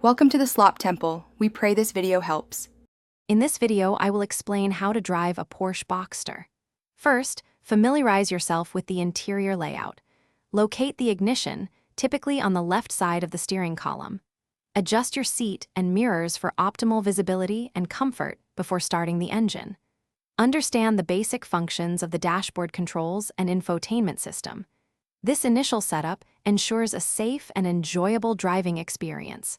Welcome to the Slop Temple. We pray this video helps. In this video, I will explain how to drive a Porsche Boxster. First, familiarize yourself with the interior layout. Locate the ignition, typically on the left side of the steering column. Adjust your seat and mirrors for optimal visibility and comfort before starting the engine. Understand the basic functions of the dashboard controls and infotainment system. This initial setup ensures a safe and enjoyable driving experience.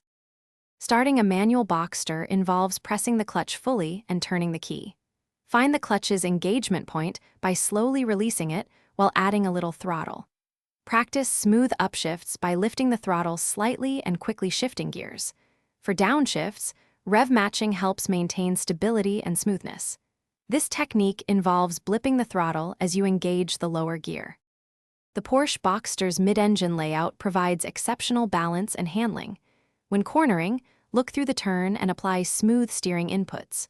Starting a manual Boxster involves pressing the clutch fully and turning the key. Find the clutch's engagement point by slowly releasing it while adding a little throttle. Practice smooth upshifts by lifting the throttle slightly and quickly shifting gears. For downshifts, rev matching helps maintain stability and smoothness. This technique involves blipping the throttle as you engage the lower gear. The Porsche Boxster's mid-engine layout provides exceptional balance and handling. When cornering, look through the turn and apply smooth steering inputs.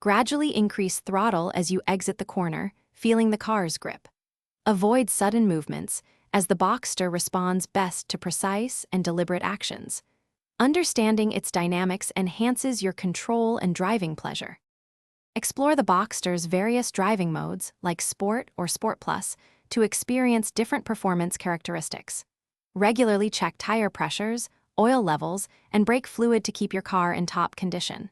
Gradually increase throttle as you exit the corner, feeling the car's grip. Avoid sudden movements, as the Boxster responds best to precise and deliberate actions. Understanding its dynamics enhances your control and driving pleasure. Explore the Boxster's various driving modes, like Sport or Sport Plus, to experience different performance characteristics. Regularly check tire pressures, oil levels, and brake fluid to keep your car in top condition.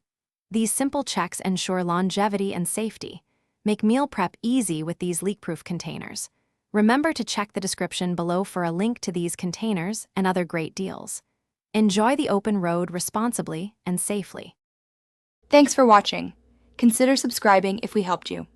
These simple checks ensure longevity and safety. Make meal prep easy with these leak-proof containers. Remember to check the description below for a link to these containers and other great deals. Enjoy the open road responsibly and safely. Thanks for watching. Consider subscribing if we helped you.